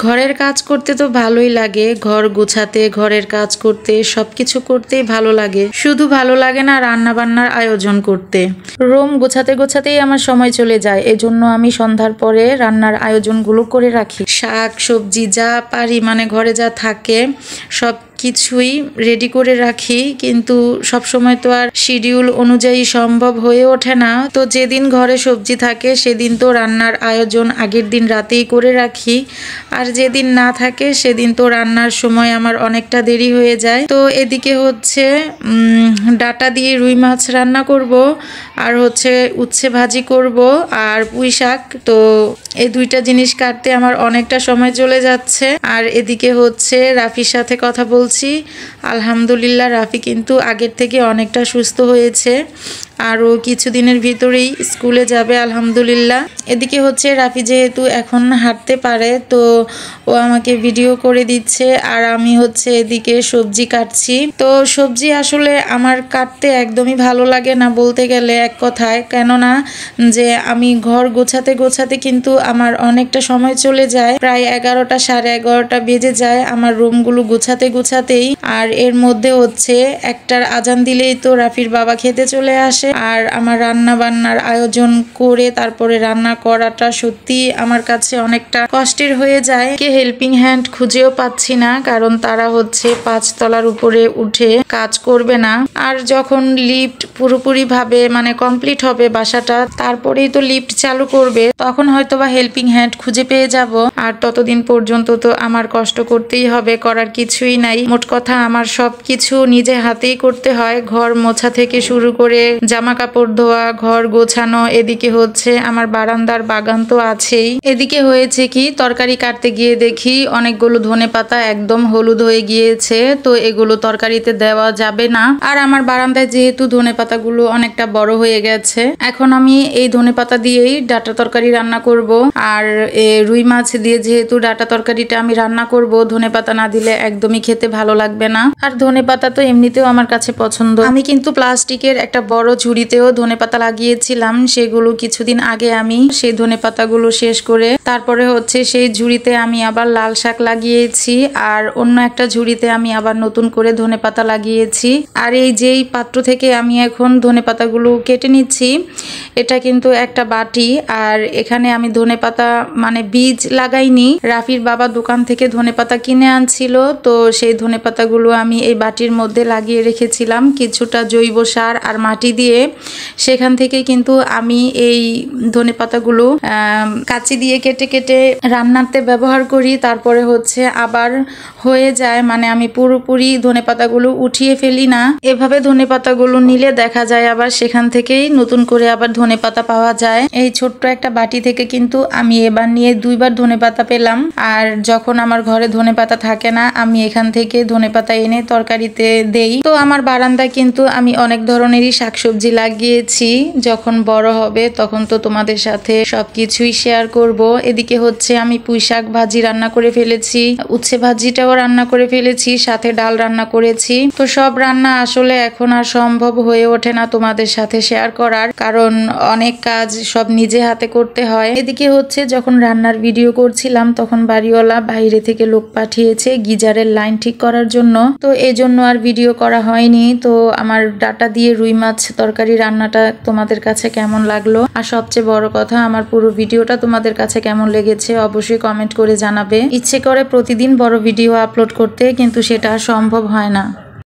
ঘরের কাজ করতে তো ভালোই লাগে, ঘর গোছাতে, ঘরের কাজ করতে, সবকিছু করতেই ভালো লাগে। শুধু ভালো লাগে না রান্না বান্নার আয়োজন করতে। রুম গোছাতে গোছাতেই আমার সময় চলে যায়। এজন্য আমি সন্ধ্যার পরে রান্নার আয়োজনগুলো করে রাখি। শাক সবজি যা পারি, মানে ঘরে যা থাকে সব কিছুই রেডি করে রাখি, কিন্তু সব সময় তো আর শিডিউল অনুযায়ী সম্ভব হয়ে ওঠে না। তো যেদিন ঘরে সবজি থাকে সেদিন তো রান্নার আয়োজন আগের দিন রাতেই করে রাখি, আর যেদিন না থাকে সেদিন তো রান্নার সময় আমার অনেকটা দেরি হয়ে যায়। তো এদিকে হচ্ছে ডাটা দিয়ে রুই মাছ রান্না করব, আর হচ্ছে উচ্ছে ভাজি করব, আর পুঁই শাক। তো এই দুইটা জিনিস কাটতে আমার অনেকটা সময় চলে যাচ্ছে। আর এদিকে হচ্ছে রাফির সাথে কথা বলছি। আলহামদুলিল্লাহ রাফি কিন্তু আগের থেকে অনেকটা সুস্থ হয়েছে, আরও কিছুদিনের ভিতরেই স্কুলে যাবে আলহামদুলিল্লাহ। এদিকে হচ্ছে রাফি যেহেতু এখন হাঁটতে পারে, তো ও আমাকে ভিডিও করে দিচ্ছে, আর আমি হচ্ছে এদিকে সবজি কাটছি। তো সবজি আসলে আমার কাটতে একদমই ভালো লাগে না বলতে গেলে এক কথায়, কেননা যে আমি ঘর গোছাতে গোছাতে কিন্তু আমার অনেকটা সময় চলে যায়, প্রায় 11টা 11:30 বেজে যায় আমার রুমগুলো গোছাতে গোছাতেই। আর এর মধ্যে হচ্ছে একটার আজান দিলেই তো রাফির বাবা খেতে চলে আসে, আর আমার রান্না বান্নার আয়োজন করে তারপরে রান্না করাটা সত্যি আমার কাছে অনেকটা কষ্টের হয়ে যায়। কে হেল্পিং হ্যান্ড খুঁজেও পাচ্ছি না, কারণ তারা হচ্ছে 5 তলার উপরে উঠে কাজ করবে না। আর যখন লিফট পুরোপুরি ভাবে মানে কমপ্লিট হবে বাসাটা, তারপরেই তো লিফট চালু করবে, তখন হয়তো বা হেল্পিং হ্যান্ড খুঁজে পেয়ে যাব। আর ততদিন পর্যন্ত তো আমার কষ্ট করতেই হবে, করার কিছুই নাই। মোট কথা আমার সবকিছু নিজে হাতেই করতে হয়, ঘর মোছা থেকে শুরু করে জামা কাপড় ধোয়া, ঘর গোছানো। এদিকে হচ্ছে আমার বারান্দার বাগান তো আছেই। এদিকে হয়েছে কি, তরকারি কাটতে গিয়ে দেখি অনেকগুলো ধনেপাতা একদম হলুদ হয়ে গিয়েছে, তো এগুলো তরকারিতে দেওয়া যাবে না। আর আমার বারান্দায় যেহেতু ধনেপাতাগুলো অনেকটা বড় হয়ে গেছে, এখন আমি এই ধনেপাতা দিয়েই ডাটা তরকারি রান্না করব। আর রুই মাছ দিয়ে যেহেতু ডাটা তরকারিটা আমি রান্না করব, ধনেপাতা না দিলে একদমই খেতে ভালো লাগবে না। আর ধনেপাতা তো এমনিতেও আমার কাছে পছন্দ। আমি কিন্তু প্লাস্টিকের একটা বড় ঝুড়িতেও ধনেপাতা লাগিয়েছিলাম, সেগুলো কিছুদিন আগে আমি সেই ধনেপাতাগুলো শেষ করে তারপরে হচ্ছে সেই ঝুড়িতে আমি আবার লাল শাক লাগিয়েছি, আর অন্য একটা ঝুড়িতে আমি আবার নতুন করে ধনেপাতা লাগিয়েছি। আর এই যেই পাত্র থেকে আমি এখন ধনেপাতাগুলো কেটে নিচ্ছি, এটা কিন্তু একটা বাটি, আর এখানে আমি ধনেপাতা মানে বীজ লাগাইনি, রাফির বাবা দোকান থেকে ধনেপাতা কিনে আনছিল, তো সেই ধনেপাতাগুলো আমি এই বাটির মধ্যে লাগিয়ে রেখেছিলাম কিছুটা জৈব সার আর মাটি দিয়ে। সেখান থেকে কিন্তু আমি এই ধনেপাতাগুলো কাঁচি দিয়ে কেটে কেটে রান্নাতে ব্যবহার করি, তারপরে হচ্ছে আবার হয়ে যায়, মানে আমি পুরোপুরি ধনেপাতাগুলো উঠিয়ে ফেলি না। এভাবে ধনেপাতাগুলো নিলে দেখা যায় আবার সেখান থেকেই নতুন করে আবার ধনেপাতা পাওয়া যায়। এই ছোট্ট একটা বাটি থেকে কিন্তু আমি এবার নিয়ে 2বার ধনেপাতা পেলাম। আর যখন আমার ঘরে ধনেপাতা থাকে না, আমি এখান থেকে ধনেপাতা এনে তরকারিতে দেই। তো আমার বারান্দায় কিন্তু আমি অনেক ধরনেরই শাকসবজি লাগিয়েছি, যখন বড় হবে তখন তো তোমাদের সাথে সবকিছুই শেয়ার করব। এদিকে হচ্ছে আমি পুঁই শাক ভাজি রান্না করে ফেলেছি, উচ্ছে ভাজিটাও রান্না করে ফেলেছি, সাথে ডাল রান্না করেছি। তো সব রান্না আসলে এখন আর সম্ভব হয়ে ওঠে না তোমাদের সাথে শেয়ার করার, কারণ অনেক কাজ সব নিজে হাতে করতে হয়। এদিকে হচ্ছে যখন রান্নার ভিডিও করছিলাম তখন বাড়িওয়ালা বাইরে থেকে লোক পাঠিয়েছে গিজারের লাইন ঠিক করার জন্য, তো এই জন্য আর ভিডিও করা হয়নি। তো আমার ডাটা দিয়ে রুই মাছ তরকারি রান্নাটা তোমাদের কাছে কেমন লাগলো, আর সবচেয়ে বড় কথা আমার পুরো ভিডিওটা তোমাদের কাছে কেমন লেগেছে অবশ্যই কমেন্ট করে জানাবে। ইচ্ছে করে প্রতিদিন বড় ভিডিও আপলোড করতে, কিন্তু সেটা সম্ভব হয় না।